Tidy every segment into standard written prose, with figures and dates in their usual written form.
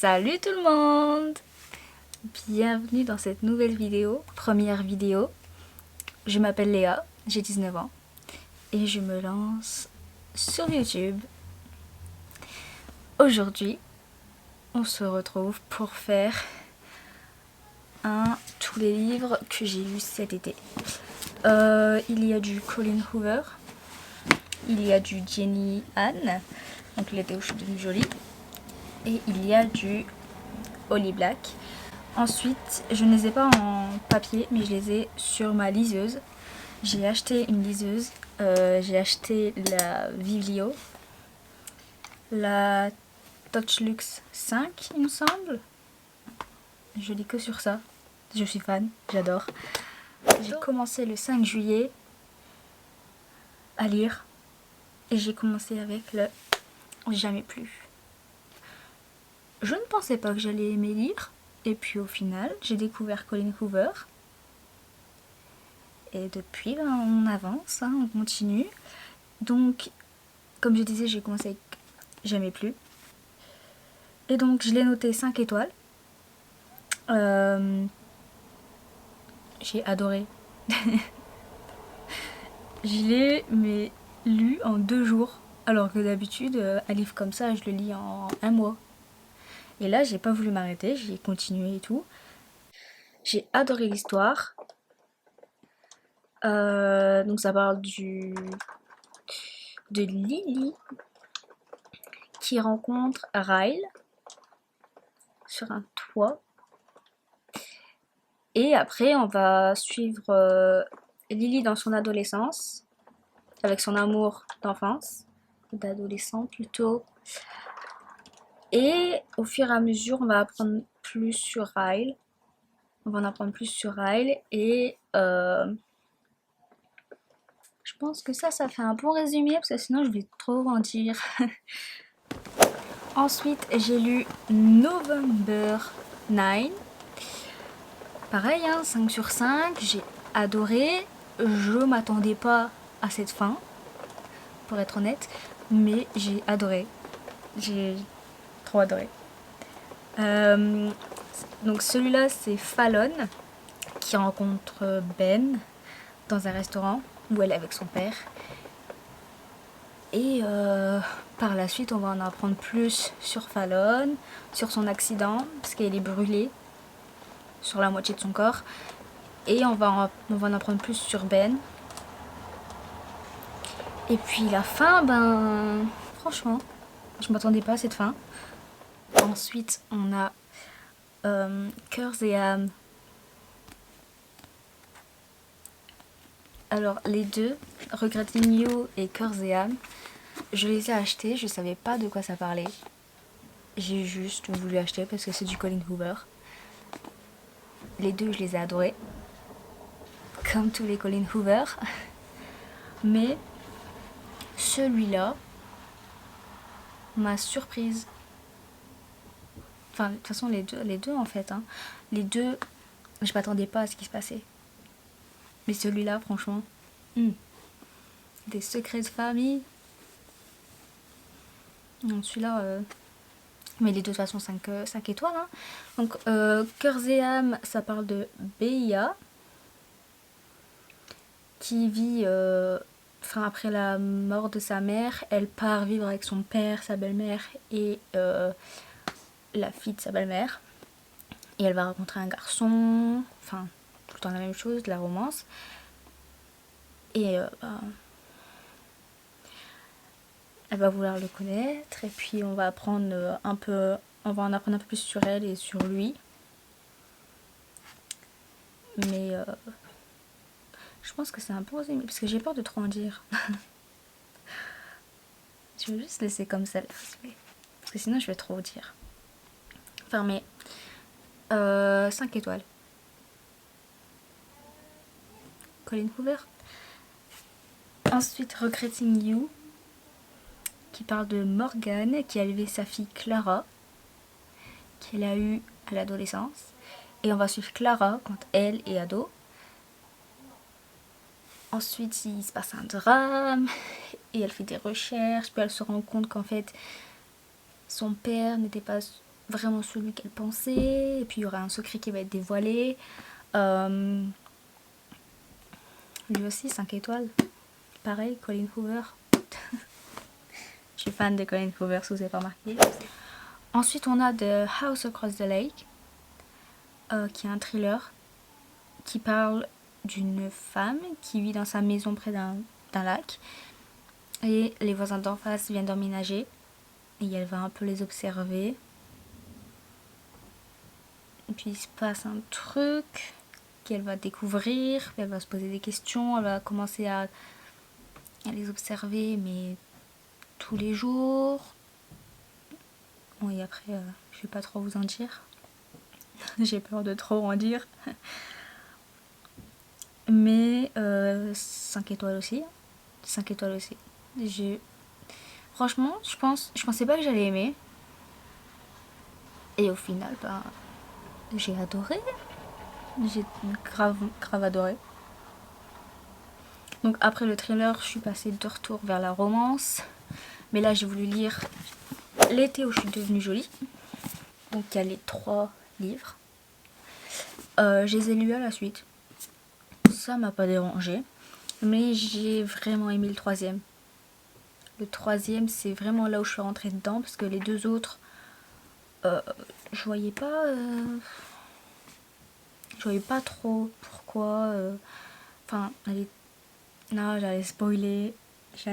Salut tout le monde! Bienvenue dans cette nouvelle vidéo, première vidéo. Je m'appelle Léa, j'ai 19 ans et je me lance sur YouTube. Aujourd'hui, on se retrouve pour faire tous les livres que j'ai lus cet été. Il y a du Colleen Hoover, il y a du Jenny Han, donc l'été où je suis devenue jolie, et il y a du Holly Black. Ensuite, je ne les ai pas en papier, mais je les ai sur ma liseuse. J'ai acheté une liseuse, j'ai acheté la Viglio, la Touchlux 5, il me semble. Je lis que sur ça, je suis fan, j'adore. J'ai commencé le 5 juillet à lire et j'ai commencé avec le Jamais plus. Je ne pensais pas que j'allais aimer lire. Et puis au final, j'ai découvert Colleen Hoover. Et depuis, on avance, on continue. Donc, comme je disais, j'ai commencé avec Jamais plus. Et donc, je l'ai noté 5 étoiles. J'ai adoré. Je l'ai lu en 2 jours. Alors que d'habitude, un livre comme ça, je le lis en 1 mois. Et là, j'ai pas voulu m'arrêter, j'ai continué et tout. J'ai adoré l'histoire. Donc ça parle de Lily qui rencontre Ryle sur un toit. Et après, on va suivre Lily dans son adolescence, avec son amour d'enfance, d'adolescent plutôt. Et au fur et à mesure, on va apprendre plus sur Ryle. On va en apprendre plus sur Ryle et je pense que ça fait un bon résumé parce que sinon je vais trop en dire. Ensuite, j'ai lu November 9. Pareil, 5 sur 5, j'ai adoré. Je m'attendais pas à cette fin, pour être honnête, mais j'ai adoré. J'ai trop adoré. Donc celui-là, c'est Fallon qui rencontre Ben dans un restaurant où elle est avec son père. Et par la suite, on va en apprendre plus sur Fallon, sur son accident, parce qu'elle est brûlée sur la moitié de son corps. Et on va en apprendre plus sur Ben. Et puis la fin, franchement, je m'attendais pas à cette fin. Ensuite, on a Cœurs et âmes. Alors, les deux, Regretting You et Cœurs et âmes, je les ai achetés, je savais pas de quoi ça parlait. J'ai juste voulu acheter parce que c'est du Colleen Hoover. Les deux, je les ai adorés. Comme tous les Colleen Hoover. Mais celui-là m'a surprise. Enfin, de toute façon, les deux en fait. Les deux, je m'attendais pas à ce qui se passait. Mais celui-là, franchement, des secrets de famille. Non, celui-là, mais les deux de toute façon 5 étoiles. Donc, Cœurs et âmes, ça parle de Beia qui vit, après la mort de sa mère, elle part vivre avec son père, sa belle-mère et la fille de sa belle-mère. Et elle va rencontrer un garçon, tout le temps la même chose, de la romance. Et elle va vouloir le connaître et puis on va apprendre on va en apprendre un peu plus sur elle et sur lui. Mais je pense que c'est un bon résumé parce que j'ai peur de trop en dire. Je vais juste laisser comme ça le résumé parce que sinon je vais trop dire. Enfin mais 5 étoiles. Colleen Hoover. Ensuite Regretting You qui parle de Morgane qui a élevé sa fille Clara qu'elle a eue à l'adolescence. Et on va suivre Clara quand elle est ado. Ensuite, il se passe un drame et elle fait des recherches. Puis elle se rend compte qu'en fait, son père n'était pas vraiment celui qu'elle pensait, et puis il y aura un secret qui va être dévoilé. Lui aussi 5 étoiles. Pareil, Colin Hoover. Je suis fan de Colin Hoover, si vous n'avez pas remarqué. Ensuite, on a The House Across the Lake, qui est un thriller qui parle d'une femme qui vit dans sa maison près d'un lac. Et les voisins d'en face viennent d'emménager. Et elle va un peu les observer. Et puis il se passe un truc qu'elle va découvrir. Elle va se poser des questions. Elle va commencer à les observer, mais tous les jours. Bon, et après, je vais pas trop vous en dire. J'ai peur de trop en dire. Mais 5 étoiles aussi. 5 étoiles aussi. Franchement, je pensais pas que j'allais aimer. Et au final, ben, j'ai adoré. J'ai grave adoré. Donc après le thriller, je suis passée de retour vers la romance. Mais là, j'ai voulu lire L'été où je suis devenue jolie. Donc il y a les 3 livres. Je les ai lus à la suite. Ça m'a pas dérangé. Mais j'ai vraiment aimé le 3e. Le 3e, c'est vraiment là où je suis rentrée dedans. Parce que les 2 autres, je voyais pas... je voyais pas trop pourquoi... Enfin, non, j'allais spoiler. Je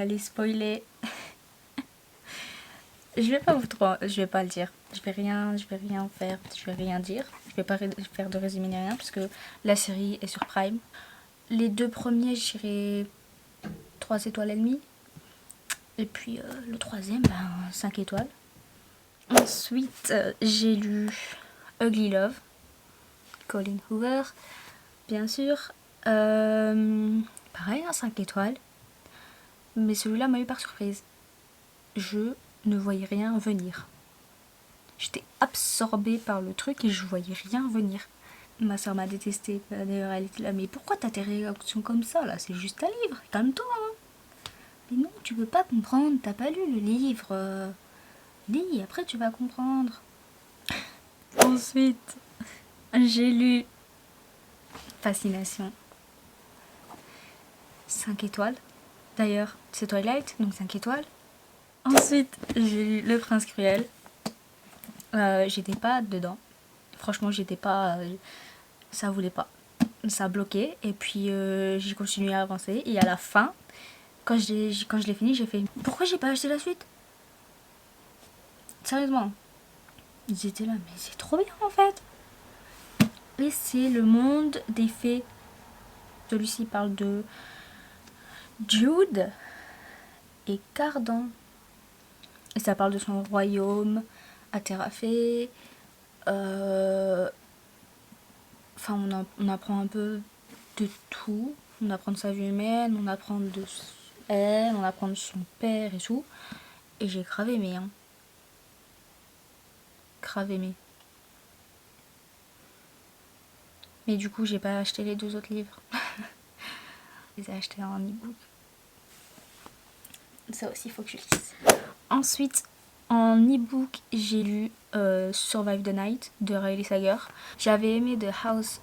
vais pas le dire. Je vais rien faire. Je vais rien dire. Je vais pas faire de résumé ni rien parce que la série est sur Prime. Les 2 premiers, j'irai 3 étoiles et demie. Et puis le 3e, 5 étoiles. Ensuite, j'ai lu Ugly Love, Colin Hoover, bien sûr. Pareil, 5 étoiles. Mais celui-là m'a eu par surprise. Je ne voyais rien venir. J'étais absorbée par le truc et je voyais rien venir. Ma soeur m'a détestée. D'ailleurs, elle était là, mais pourquoi t'as tes réactions comme ça là? C'est juste un livre, calme-toi. Hein. Mais non, tu peux pas comprendre, t'as pas lu le livre. Lis, après tu vas comprendre. Ensuite, j'ai lu Fascination. 5 étoiles. D'ailleurs, c'est Twilight, donc 5 étoiles. Ensuite, j'ai lu Le Prince Cruel. J'étais pas dedans. Franchement, j'étais pas... ça voulait pas. Ça bloquait. Et puis, j'ai continué à avancer. Et à la fin, quand je l'ai fini, j'ai fait... Pourquoi j'ai pas acheté la suite? Sérieusement. J'étais là, mais c'est trop bien en fait. Et c'est Le Monde des Fées. Celui-ci parle de Jude et Cardan. Et ça parle de son royaume à Terrafé. Enfin, on apprend un peu de tout. On apprend de sa vie humaine, on apprend de elle, on apprend de son père et tout. Et j'ai grave aimé. Hein. Grave aimé. Mais du coup, j'ai pas acheté les 2 autres livres. Je les ai achetés en e-book. Ça aussi, il faut que je lise. Ensuite, en e-book, j'ai lu Survive the Night de Riley Sager. J'avais aimé The House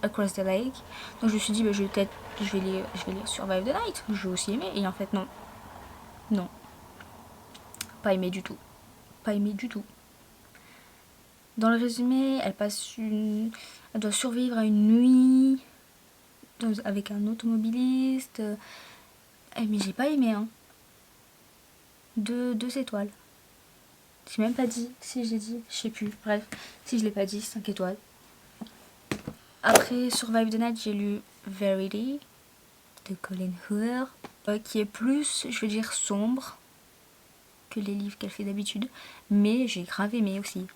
Across the Lake. Donc je me suis dit, je vais lire Survive the Night. J'ai aussi aimé. Et en fait, non. Non. Pas aimé du tout. Pas aimé du tout. Dans le résumé, elle doit survivre à une nuit avec un automobiliste. Mais j'ai pas aimé, hein. 2 étoiles. J'ai même pas dit. Si j'ai dit, je sais plus. Bref, si je l'ai pas dit, 5 étoiles. Après Survive the Night, j'ai lu Verity de Colin Hoover, qui est plus, je veux dire, sombre que les livres qu'elle fait d'habitude, mais j'ai grave aimé aussi.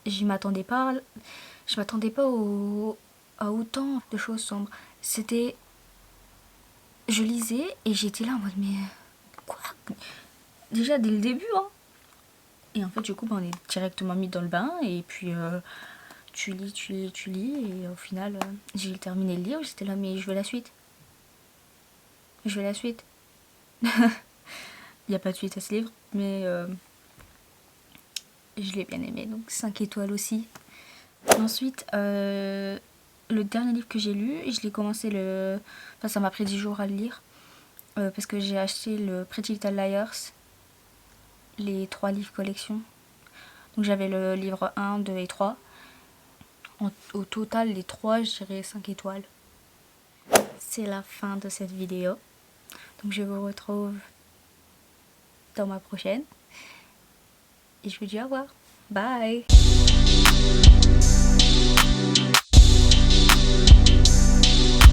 Je m'attendais pas à autant de choses sombres. C'était, je lisais et j'étais là en mode mais quoi? Déjà dès le début, hein. Et en fait du coup on est directement mis dans le bain et puis tu lis et au final j'ai terminé le livre, j'étais là mais je veux la suite. Il n'y a pas de suite à ce livre, mais je l'ai bien aimé, donc 5 étoiles aussi. Ensuite, le dernier livre que j'ai lu, je l'ai commencé Enfin, ça m'a pris 10 jours à le lire, parce que j'ai acheté le Pretty Little Liars, les 3 livres collection. Donc j'avais le livre 1, 2 et 3. Au total, les 3, je dirais 5 étoiles. C'est la fin de cette vidéo. Donc je vous retrouve dans ma prochaine. Et je vous dis au revoir. Bye!